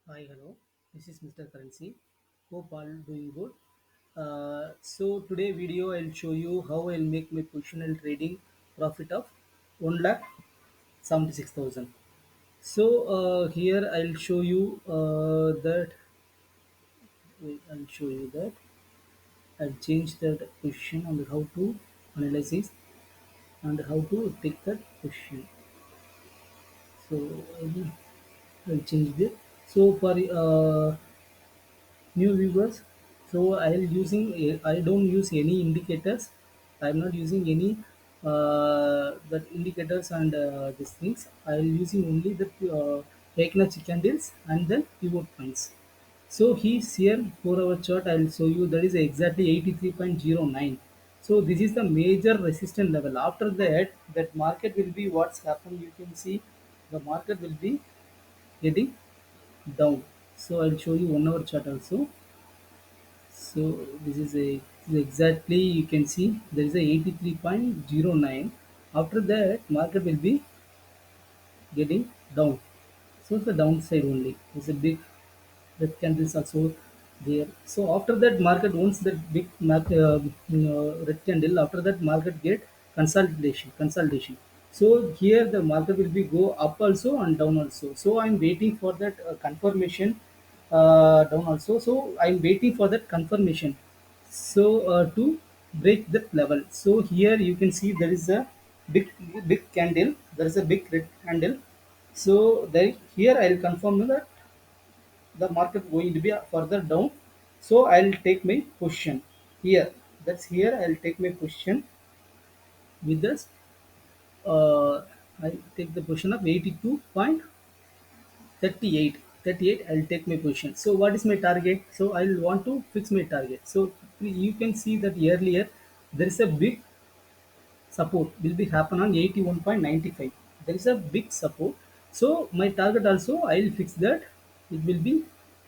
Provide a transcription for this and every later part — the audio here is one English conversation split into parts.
Hi, hello. This is Mr. Currency. Hope all doing good. So today video I'll show you how I'll make my positional trading profit of 1,76,000. So here I'll show you that. Wait, I'll show you that I'll change that position and how to analyze it and how to take that position. So I'll change it. So for new viewers, so I don't use any indicators. I'm not using any the indicators and these things. I'll using only the Fibonacci candles and then pivot points. So he's here for our chart. I'll show you that is exactly 83.09. So this is the major resistance level. After that, that market will be what's happened. You can see the market will be getting down. So I'll show you 1 hour chart also. So this is exactly, you can see there is a 83.09. After that market will be getting down. So it's the downside only. There's a big red candles also there. So after that market, once that big red candle, after that market get consolidation. So here the market will be go up also and down also. So I'm waiting for that confirmation down also. So I'm waiting for that confirmation. So to break that level. So here you can see there is a big big candle. There is a big red candle. So there here I'll confirm that the market going to be further down. So I'll take my position here. That's here I'll take my position with this. I take the position of 82.38. 38 I'll take my position. So what is my target? So I'll want to fix my target. So you can see that earlier there is a big support will be happen on 81.95. There is a big support. So my target also I'll fix that it will be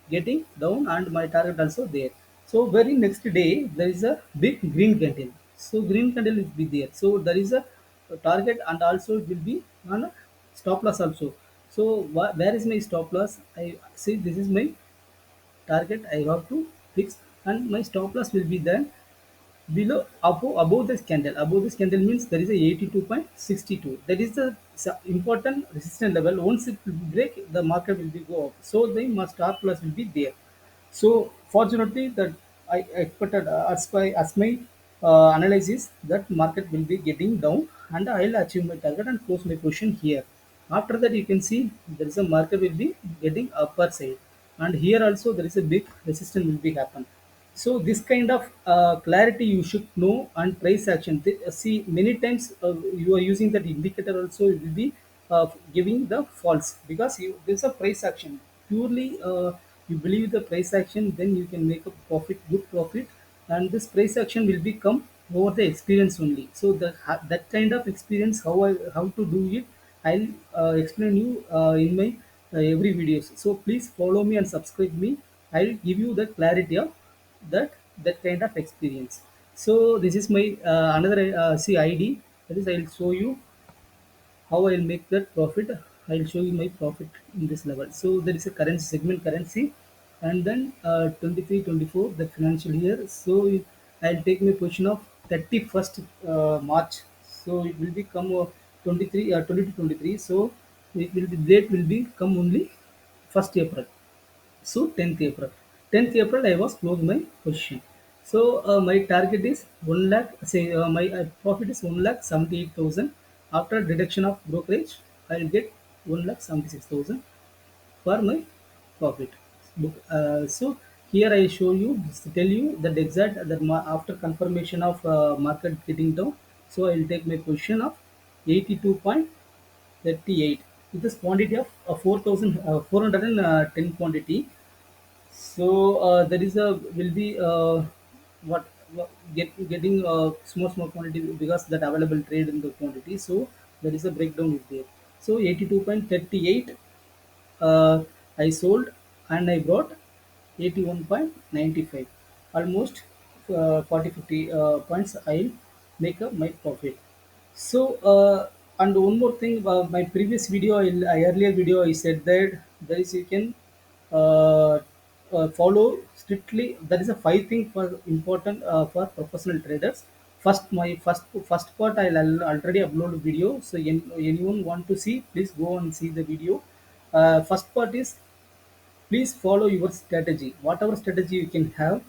getting down and my target also there. So very next day there is a big green candle. So green candle will be there. So there is a target and also it will be on a stop loss also. So where is my stop loss? I see this is my target I have to fix, and my stop loss will be there below above this candle means there is a 82.62. That is the important resistance level. Once it will break, the market will be go up, so the must stop loss will be there. So fortunately that I expected as my analysis that market will be getting down and I'll achieve my target and close my position here. After that you can see there is a market will be getting upper side, and here also there is a big resistance will be happen. So this kind of clarity you should know, and price action. See many times you are using that indicator also, it will be giving the false because there's a price action. Purely you believe the price action, then you can make a profit, good profit, and this price action will become over the experience only. So that kind of experience, how to do it, I'll explain you in my every videos. So please follow me and subscribe me. I'll give you the clarity of that kind of experience. So this is my another see ID. That is, I'll show you how I'll make that profit. I'll show you my profit in this level. So there is a currency segment currency, and then 23 24 the financial year. So I'll take my position of 31st March. So it will become 23 22 23. So it will be date will be come only 1st April. So 10th April. 10th April I was closed my position. So my target is 1 lakh. Say my profit is 1,78,000. After deduction of brokerage, I will get 1,76,000 for my profit. So here I show you, tell you that exact that after confirmation of market getting down. So I will take my position of 82.38 with this quantity of 4,410 quantity. So there is a will be what getting small quantity because that available trade in the quantity. So there is a breakdown is there. So 82.38 I sold, and I brought 81.95, almost 40 50 points. I'll make up my profit. So and one more thing, my previous video, I earlier video I said that there is you can uh, follow strictly. That is a five thing for important for professional traders. First part, I'll already upload a video, so anyone want to see, please go and see the video. First part is, please follow your strategy. Whatever strategy you can have,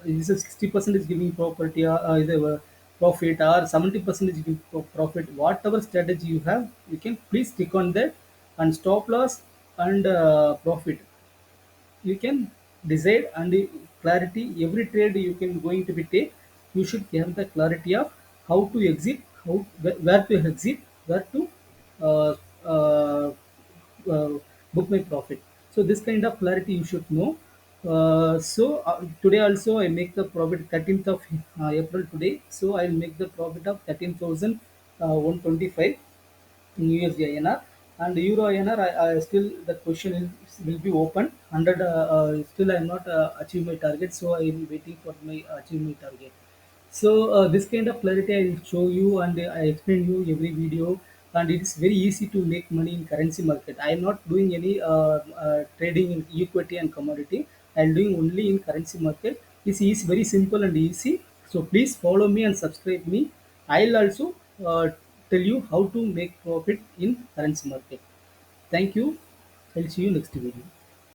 is a 60% is giving property, is a profit, or 70% is giving profit. Whatever strategy you have, you can please click on that, and stop loss and profit. You can decide, and the clarity, every trade you can going to be take. You should have the clarity of how to exit, where to exit, where to uh, uh, uh, book my profit. So this kind of clarity you should know. Today also I make the profit 13th of April today. So I'll make the profit of 13,125 in USD INR. And Euro INR, I still the question will be open 100. Still I am not achieve my target, so I am waiting for my achieve my target. So this kind of clarity I will show you, and I explain you every video. And it is very easy to make money in currency market. I am not doing any trading in equity and commodity. I am doing only in currency market. This is very simple and easy. So please follow me and subscribe me. I'll also tell you how to make profit in currency market. Thank you. I'll see you next video.